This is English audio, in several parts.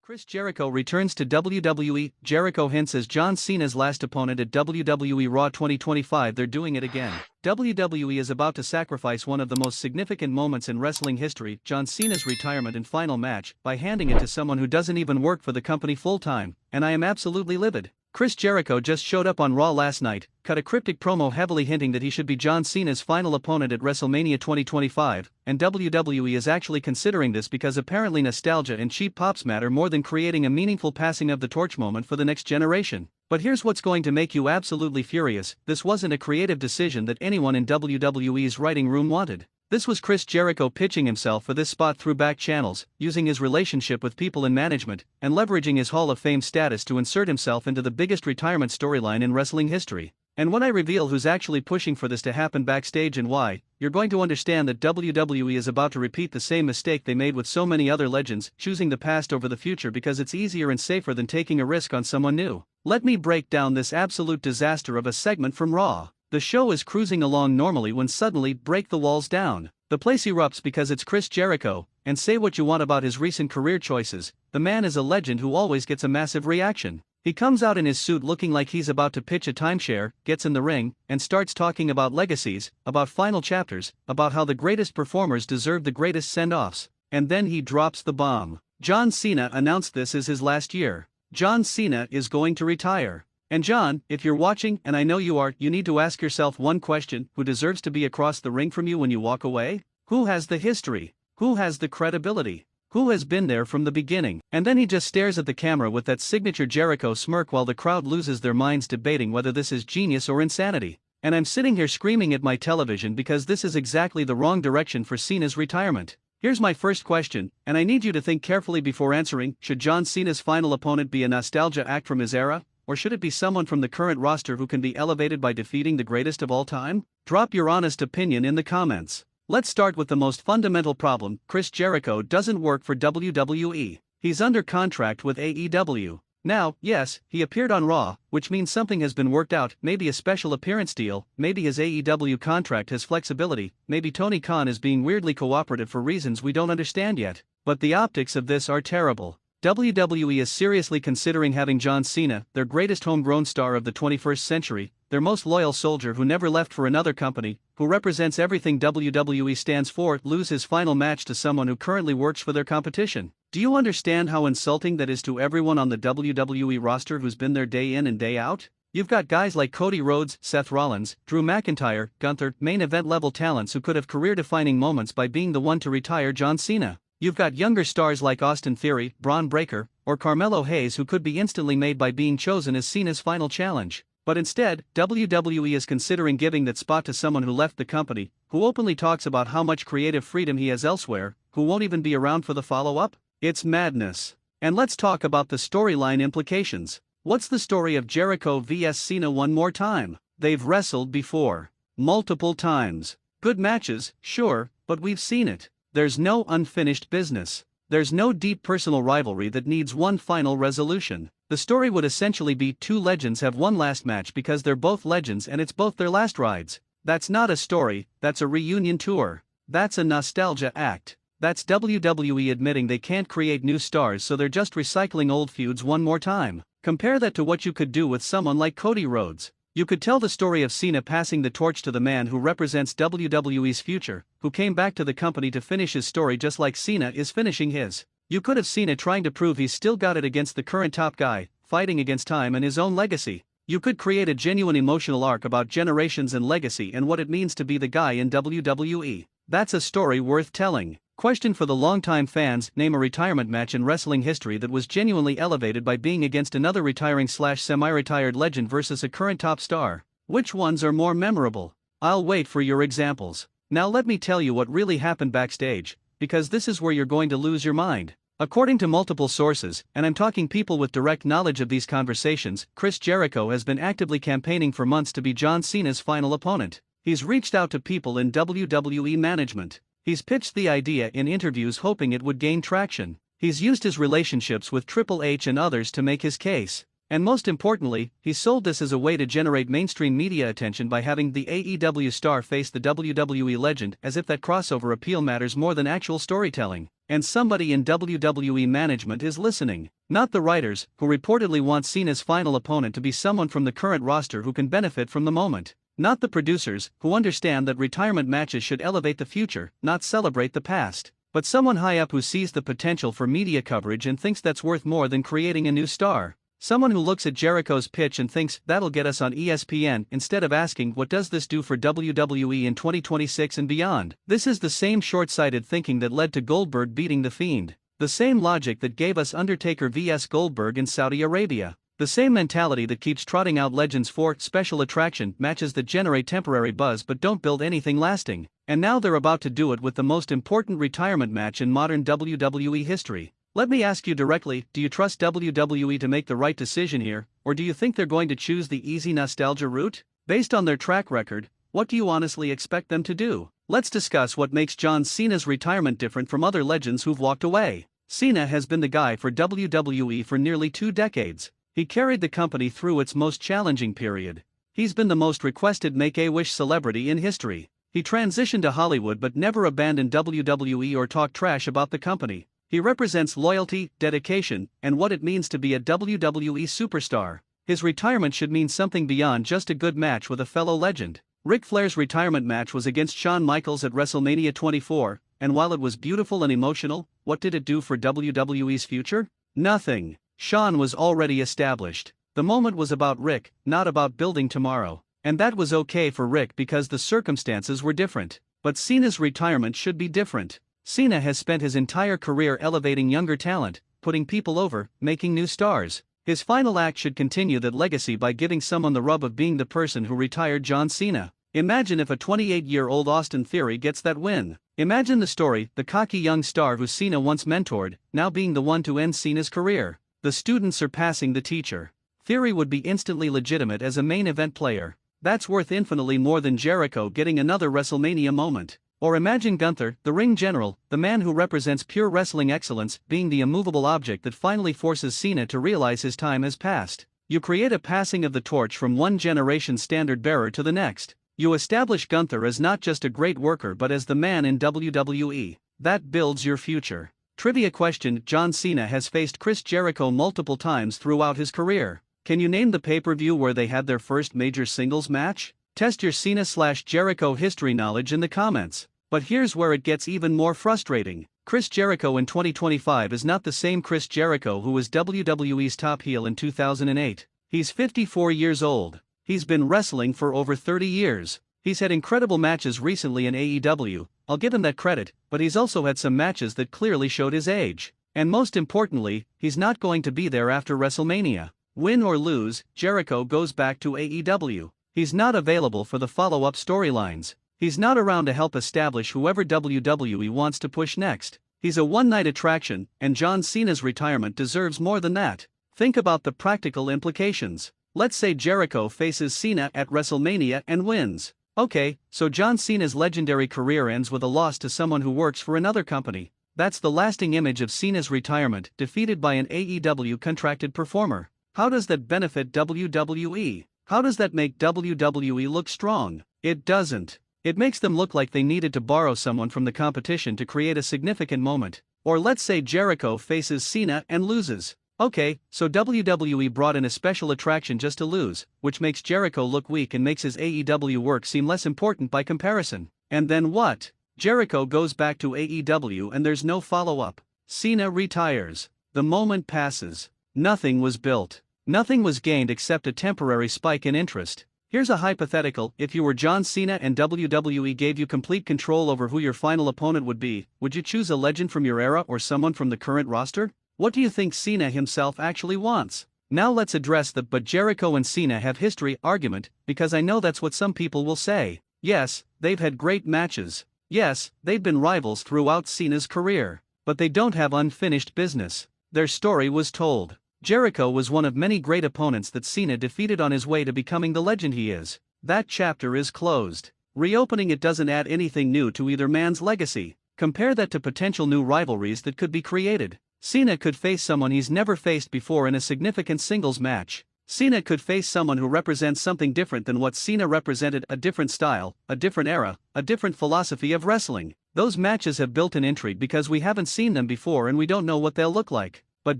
Chris Jericho returns to WWE. Jericho hints as John Cena's last opponent at WWE Raw 2025. They're doing it again. WWE is about to sacrifice one of the most significant moments in wrestling history, John Cena's retirement and final match, by handing it to someone who doesn't even work for the company full-time, and I am absolutely livid. Chris Jericho just showed up on Raw last night, cut a cryptic promo heavily hinting that he should be John Cena's final opponent at WrestleMania 2025, and WWE is actually considering this because apparently nostalgia and cheap pops matter more than creating a meaningful passing of the torch moment for the next generation. But here's what's going to make you absolutely furious: this wasn't a creative decision that anyone in WWE's writing room wanted. This was Chris Jericho pitching himself for this spot through back channels, using his relationship with people in management, and leveraging his Hall of Fame status to insert himself into the biggest retirement storyline in wrestling history. And when I reveal who's actually pushing for this to happen backstage and why, you're going to understand that WWE is about to repeat the same mistake they made with so many other legends, choosing the past over the future because it's easier and safer than taking a risk on someone new. Let me break down this absolute disaster of a segment from Raw. The show is cruising along normally when suddenly break the walls down. The place erupts because it's Chris Jericho, and say what you want about his recent career choices, the man is a legend who always gets a massive reaction. He comes out in his suit looking like he's about to pitch a timeshare, gets in the ring, and starts talking about legacies, about final chapters, about how the greatest performers deserve the greatest send-offs. And then he drops the bomb. John Cena announced this as his last year. John Cena is going to retire. And John, if you're watching, and I know you are, you need to ask yourself one question: who deserves to be across the ring from you when you walk away? Who has the history? Who has the credibility? Who has been there from the beginning? And then he just stares at the camera with that signature Jericho smirk while the crowd loses their minds debating whether this is genius or insanity. And I'm sitting here screaming at my television because this is exactly the wrong direction for Cena's retirement. Here's my first question, and I need you to think carefully before answering: should John Cena's final opponent be a nostalgia act from his era? Or should it be someone from the current roster who can be elevated by defeating the greatest of all time? Drop your honest opinion in the comments. Let's start with the most fundamental problem: Chris Jericho doesn't work for WWE. He's under contract with AEW. Now, yes, he appeared on Raw, which means something has been worked out, maybe a special appearance deal, maybe his AEW contract has flexibility, maybe Tony Khan is being weirdly cooperative for reasons we don't understand yet. But the optics of this are terrible. WWE is seriously considering having John Cena, their greatest homegrown star of the 21st century, their most loyal soldier who never left for another company, who represents everything WWE stands for, lose his final match to someone who currently works for their competition. Do you understand how insulting that is to everyone on the WWE roster who's been there day in and day out? You've got guys like Cody Rhodes, Seth Rollins, Drew McIntyre, Gunther, main event level talents who could have career-defining moments by being the one to retire John Cena. You've got younger stars like Austin Theory, Braun Breaker, or Carmelo Hayes who could be instantly made by being chosen as Cena's final challenge. But instead, WWE is considering giving that spot to someone who left the company, who openly talks about how much creative freedom he has elsewhere, who won't even be around for the follow-up. It's madness. And let's talk about the storyline implications. What's the story of Jericho vs Cena one more time? They've wrestled before. Multiple times. Good matches, sure, but we've seen it. There's no unfinished business. There's no deep personal rivalry that needs one final resolution. The story would essentially be two legends have one last match because they're both legends and it's both their last rides. That's not a story, that's a reunion tour. That's a nostalgia act. That's WWE admitting they can't create new stars, so they're just recycling old feuds one more time. Compare that to what you could do with someone like Cody Rhodes. You could tell the story of Cena passing the torch to the man who represents WWE's future, who came back to the company to finish his story just like Cena is finishing his. You could have Cena trying to prove he's still got it against the current top guy, fighting against time and his own legacy. You could create a genuine emotional arc about generations and legacy and what it means to be the guy in WWE. That's a story worth telling. Question for the longtime fans: name a retirement match in wrestling history that was genuinely elevated by being against another retiring/semi-retired legend versus a current top star. Which ones are more memorable? I'll wait for your examples. Now let me tell you what really happened backstage, because this is where you're going to lose your mind. According to multiple sources, and I'm talking people with direct knowledge of these conversations, Chris Jericho has been actively campaigning for months to be John Cena's final opponent. He's reached out to people in WWE management. He's pitched the idea in interviews hoping it would gain traction. He's used his relationships with Triple H and others to make his case. And most importantly, he sold this as a way to generate mainstream media attention by having the AEW star face the WWE legend, as if that crossover appeal matters more than actual storytelling. and somebody in WWE management is listening. Not the writers, who reportedly want Cena's final opponent to be someone from the current roster who can benefit from the moment. Not the producers, who understand that retirement matches should elevate the future, not celebrate the past. But someone high up who sees the potential for media coverage and thinks that's worth more than creating a new star. Someone who looks at Jericho's pitch and thinks that'll get us on ESPN instead of asking what does this do for WWE in 2026 and beyond. This is the same short-sighted thinking that led to Goldberg beating The Fiend. The same logic that gave us Undertaker vs Goldberg in Saudi Arabia. The same mentality that keeps trotting out legends for special attraction matches that generate temporary buzz but don't build anything lasting. And now they're about to do it with the most important retirement match in modern WWE history. Let me ask you directly, do you trust WWE to make the right decision here, or do you think they're going to choose the easy nostalgia route? Based on their track record, what do you honestly expect them to do? Let's discuss what makes John Cena's retirement different from other legends who've walked away. Cena has been the guy for WWE for nearly 2 decades. He carried the company through its most challenging period. He's been the most requested Make-A-Wish celebrity in history. He transitioned to Hollywood but never abandoned WWE or talked trash about the company. He represents loyalty, dedication, and what it means to be a WWE superstar. His retirement should mean something beyond just a good match with a fellow legend. Ric Flair's retirement match was against Shawn Michaels at WrestleMania 24, and while it was beautiful and emotional, what did it do for WWE's future? Nothing. Shawn was already established. The moment was about Ric, not about building tomorrow. And that was okay for Ric because the circumstances were different. But Cena's retirement should be different. Cena has spent his entire career elevating younger talent, putting people over, making new stars. His final act should continue that legacy by giving someone the rub of being the person who retired John Cena. Imagine if a 28-year-old Austin Theory gets that win. Imagine the story, the cocky young star who Cena once mentored, now being the one to end Cena's career. The student surpassing the teacher. Theory would be instantly legitimate as a main event player. That's worth infinitely more than Jericho getting another WrestleMania moment. Or imagine Gunther, the ring general, the man who represents pure wrestling excellence, being the immovable object that finally forces Cena to realize his time has passed. You create a passing of the torch from one generation's standard bearer to the next. You establish Gunther as not just a great worker but as the man in WWE. That builds your future. Trivia question: John Cena has faced Chris Jericho multiple times throughout his career. Can you name the pay-per-view where they had their first major singles match? Test your Cena/Jericho history knowledge in the comments. But here's where it gets even more frustrating. Chris Jericho in 2025 is not the same Chris Jericho who was WWE's top heel in 2008. He's 54 years old. He's been wrestling for over 30 years. He's had incredible matches recently in AEW, I'll give him that credit, but he's also had some matches that clearly showed his age. And most importantly, he's not going to be there after WrestleMania. Win or lose, Jericho goes back to AEW. He's not available for the follow-up storylines. He's not around to help establish whoever WWE wants to push next. He's a one-night attraction, and John Cena's retirement deserves more than that. Think about the practical implications. Let's say Jericho faces Cena at WrestleMania and wins. Okay, so John Cena's legendary career ends with a loss to someone who works for another company. That's the lasting image of Cena's retirement, defeated by an AEW contracted performer. How does that benefit WWE? How does that make WWE look strong? It doesn't. It makes them look like they needed to borrow someone from the competition to create a significant moment. Or let's say Jericho faces Cena and loses. Okay, so WWE brought in a special attraction just to lose, which makes Jericho look weak and makes his AEW work seem less important by comparison. And then what? Jericho goes back to AEW and there's no follow-up. Cena retires. The moment passes. Nothing was built. Nothing was gained except a temporary spike in interest. Here's a hypothetical: if you were John Cena and WWE gave you complete control over who your final opponent would be, would you choose a legend from your era or someone from the current roster? What do you think Cena himself actually wants? Now let's address the "but Jericho and Cena have history" argument, because I know that's what some people will say. Yes, they've had great matches. Yes, they've been rivals throughout Cena's career. But they don't have unfinished business. Their story was told. Jericho was one of many great opponents that Cena defeated on his way to becoming the legend he is. That chapter is closed. Reopening it doesn't add anything new to either man's legacy. Compare that to potential new rivalries that could be created. Cena could face someone he's never faced before in a significant singles match. Cena could face someone who represents something different than what Cena represented: a different style, a different era, a different philosophy of wrestling. Those matches have built-in intrigue because we haven't seen them before and we don't know what they'll look like. But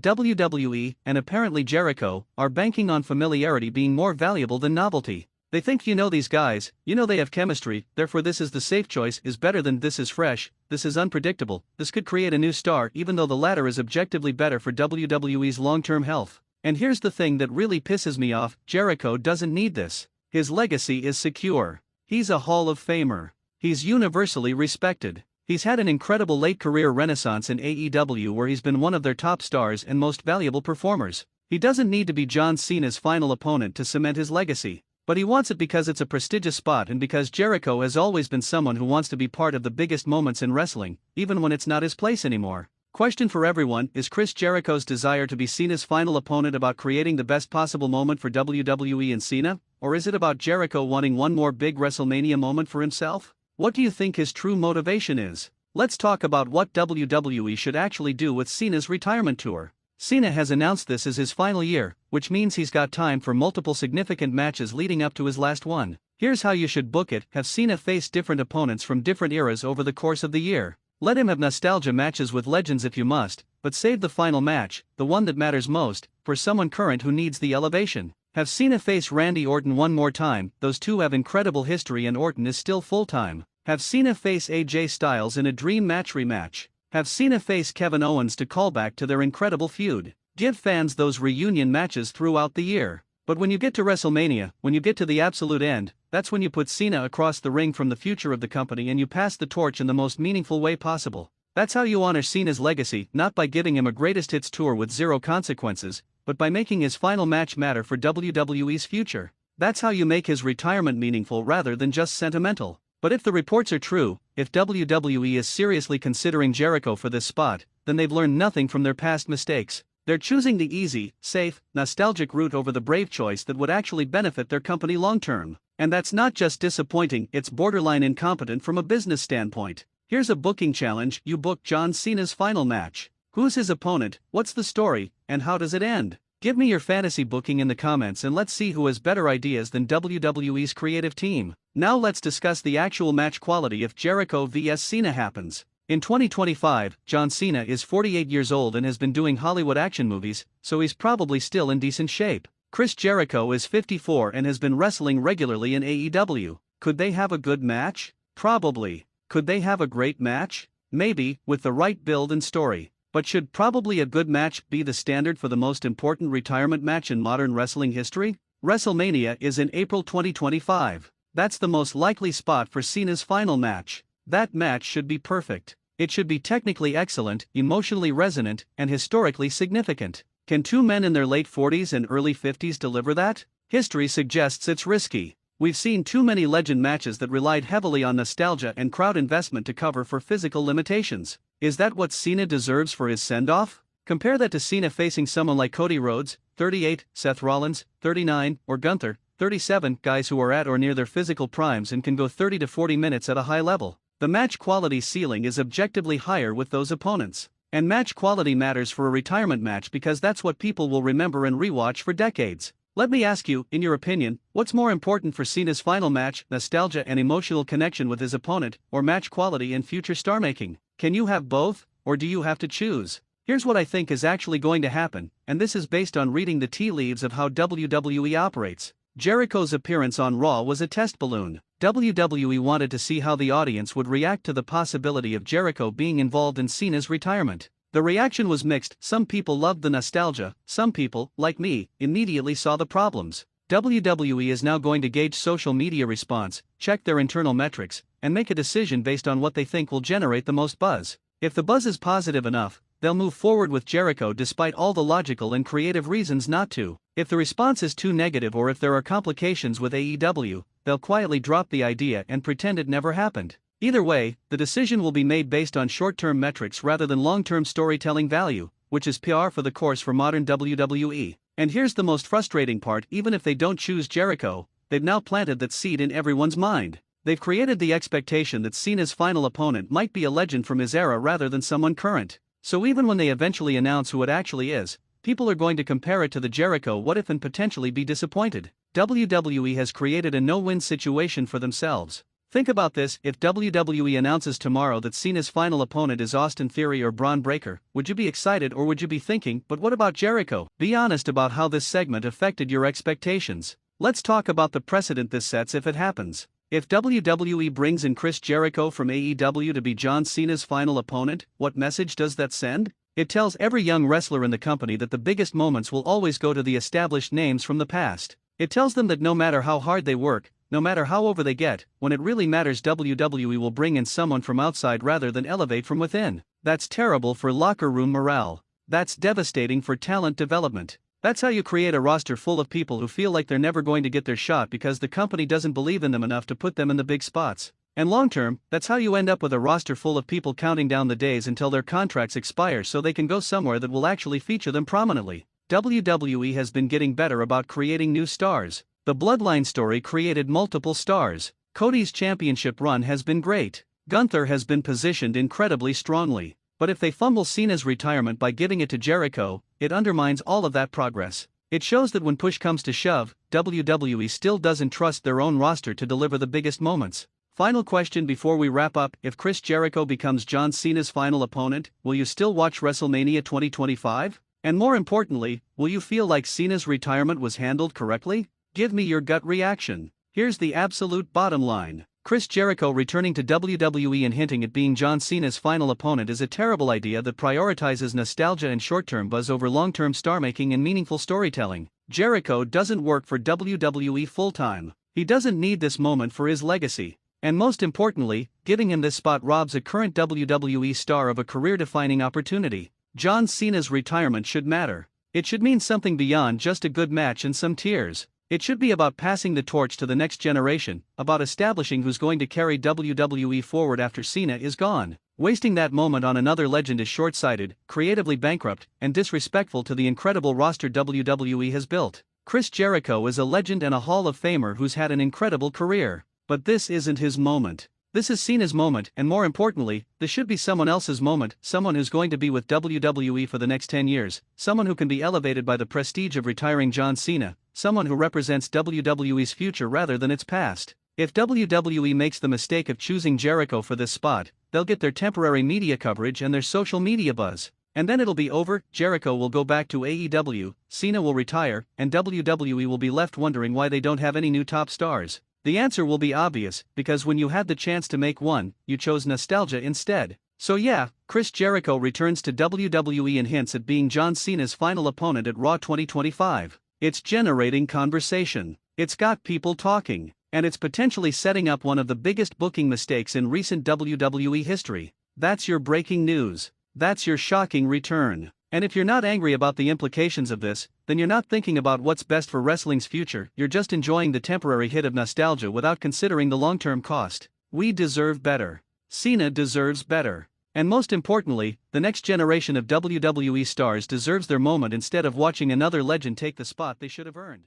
WWE, and apparently Jericho, are banking on familiarity being more valuable than novelty. They think you know these guys, you know they have chemistry, therefore this is the safe choice, is better than this is fresh, this is unpredictable, this could create a new star even though the latter is objectively better for WWE's long-term health. And here's the thing that really pisses me off, Jericho doesn't need this. His legacy is secure. He's a Hall of Famer. He's universally respected. He's had an incredible late career renaissance in AEW where he's been one of their top stars and most valuable performers. He doesn't need to be John Cena's final opponent to cement his legacy. But he wants it because it's a prestigious spot and because Jericho has always been someone who wants to be part of the biggest moments in wrestling, even when it's not his place anymore. Question for everyone, is Chris Jericho's desire to be Cena's final opponent about creating the best possible moment for WWE and Cena? Or is it about Jericho wanting one more big WrestleMania moment for himself? What do you think his true motivation is? Let's talk about what WWE should actually do with Cena's retirement tour. Cena has announced this as his final year, which means he's got time for multiple significant matches leading up to his last one. Here's how you should book it: have Cena face different opponents from different eras over the course of the year. Let him have nostalgia matches with legends if you must, but save the final match, the one that matters most, for someone current who needs the elevation. Have Cena face Randy Orton one more time, those two have incredible history and Orton is still full-time. Have Cena face AJ Styles in a dream match rematch. Have Cena face Kevin Owens to call back to their incredible feud. Give fans those reunion matches throughout the year. But when you get to WrestleMania, when you get to the absolute end, that's when you put Cena across the ring from the future of the company and you pass the torch in the most meaningful way possible. That's how you honor Cena's legacy, not by giving him a greatest hits tour with zero consequences, but by making his final match matter for WWE's future. That's how you make his retirement meaningful rather than just sentimental. But if the reports are true, if WWE is seriously considering Jericho for this spot, then they've learned nothing from their past mistakes. They're choosing the easy, safe, nostalgic route over the brave choice that would actually benefit their company long-term. And that's not just disappointing, it's borderline incompetent from a business standpoint. Here's a booking challenge: you book John Cena's final match. Who's his opponent, what's the story, and how does it end? Give me your fantasy booking in the comments and let's see who has better ideas than WWE's creative team. Now let's discuss the actual match quality if Jericho vs Cena happens. In 2025, John Cena is 48 years old and has been doing Hollywood action movies, so he's probably still in decent shape. Chris Jericho is 54 and has been wrestling regularly in AEW. Could they have a good match? Probably. Could they have a great match? Maybe, with the right build and story. But should probably a good match be the standard for the most important retirement match in modern wrestling history? WrestleMania is in April 2025. That's the most likely spot for Cena's final match. That match should be perfect. It should be technically excellent, emotionally resonant, and historically significant. Can two men in their late 40s and early 50s deliver that? History suggests it's risky. We've seen too many legend matches that relied heavily on nostalgia and crowd investment to cover for physical limitations. Is that what Cena deserves for his send-off? Compare that to Cena facing someone like Cody Rhodes, 38, Seth Rollins, 39, or Gunther, 37, guys who are at or near their physical primes and can go 30 to 40 minutes at a high level. The match quality ceiling is objectively higher with those opponents. And match quality matters for a retirement match because that's what people will remember and rewatch for decades. Let me ask you, in your opinion, what's more important for Cena's final match, nostalgia and emotional connection with his opponent, or match quality and future star making? Can you have both, or do you have to choose? Here's what I think is actually going to happen, and this is based on reading the tea leaves of how WWE operates. Jericho's appearance on Raw was a test balloon. WWE wanted to see how the audience would react to the possibility of Jericho being involved in Cena's retirement. The reaction was mixed. Some people loved the nostalgia, some people, like me, immediately saw the problems. WWE is now going to gauge social media response, check their internal metrics, and make a decision based on what they think will generate the most buzz. If the buzz is positive enough, they'll move forward with Jericho despite all the logical and creative reasons not to. If the response is too negative or if there are complications with AEW, they'll quietly drop the idea and pretend it never happened. Either way, the decision will be made based on short-term metrics rather than long-term storytelling value, which is PR for the course for modern WWE. And here's the most frustrating part: even if they don't choose Jericho, they've now planted that seed in everyone's mind. They've created the expectation that Cena's final opponent might be a legend from his era rather than someone current. So even when they eventually announce who it actually is, people are going to compare it to the Jericho what if and potentially be disappointed. WWE has created a no-win situation for themselves. Think about this: if WWE announces tomorrow that Cena's final opponent is Austin Theory or Braun Breaker, would you be excited or would you be thinking, but what about Jericho? Be honest about how this segment affected your expectations. Let's talk about the precedent this sets if it happens. If WWE brings in Chris Jericho from AEW to be John Cena's final opponent, what message does that send? It tells every young wrestler in the company that the biggest moments will always go to the established names from the past. It tells them that no matter how hard they work, no matter how over they get, when it really matters, WWE will bring in someone from outside rather than elevate from within. That's terrible for locker room morale. That's devastating for talent development. That's how you create a roster full of people who feel like they're never going to get their shot because the company doesn't believe in them enough to put them in the big spots. And long term, that's how you end up with a roster full of people counting down the days until their contracts expire so they can go somewhere that will actually feature them prominently. WWE has been getting better about creating new stars. The Bloodline story created multiple stars. Cody's championship run has been great. Gunther has been positioned incredibly strongly. But if they fumble Cena's retirement by giving it to Jericho, it undermines all of that progress. It shows that when push comes to shove, WWE still doesn't trust their own roster to deliver the biggest moments. Final question before we wrap up: if Chris Jericho becomes John Cena's final opponent, will you still watch WrestleMania 2025? And more importantly, will you feel like Cena's retirement was handled correctly? Give me your gut reaction. Here's the absolute bottom line. Chris Jericho returning to WWE and hinting at being John Cena's final opponent is a terrible idea that prioritizes nostalgia and short-term buzz over long-term star-making and meaningful storytelling. Jericho doesn't work for WWE full-time. He doesn't need this moment for his legacy. And most importantly, giving him this spot robs a current WWE star of a career-defining opportunity. John Cena's retirement should matter. It should mean something beyond just a good match and some tears. It should be about passing the torch to the next generation, about establishing who's going to carry WWE forward after Cena is gone. Wasting that moment on another legend is short-sighted, creatively bankrupt, and disrespectful to the incredible roster WWE has built. Chris Jericho is a legend and a Hall of Famer who's had an incredible career. But this isn't his moment. This is Cena's moment, and more importantly, this should be someone else's moment, someone who's going to be with WWE for the next 10 years, someone who can be elevated by the prestige of retiring John Cena, someone who represents WWE's future rather than its past. If WWE makes the mistake of choosing Jericho for this spot, they'll get their temporary media coverage and their social media buzz. And then it'll be over. Jericho will go back to AEW, Cena will retire, and WWE will be left wondering why they don't have any new top stars. The answer will be obvious, because when you had the chance to make one, you chose nostalgia instead. So yeah, Chris Jericho returns to WWE and hints at being John Cena's final opponent at Raw 2025. It's generating conversation. It's got people talking. And it's potentially setting up one of the biggest booking mistakes in recent WWE history. That's your breaking news. That's your shocking return. And if you're not angry about the implications of this, then you're not thinking about what's best for wrestling's future, you're just enjoying the temporary hit of nostalgia without considering the long-term cost. We deserve better. Cena deserves better. And most importantly, the next generation of WWE stars deserves their moment instead of watching another legend take the spot they should have earned.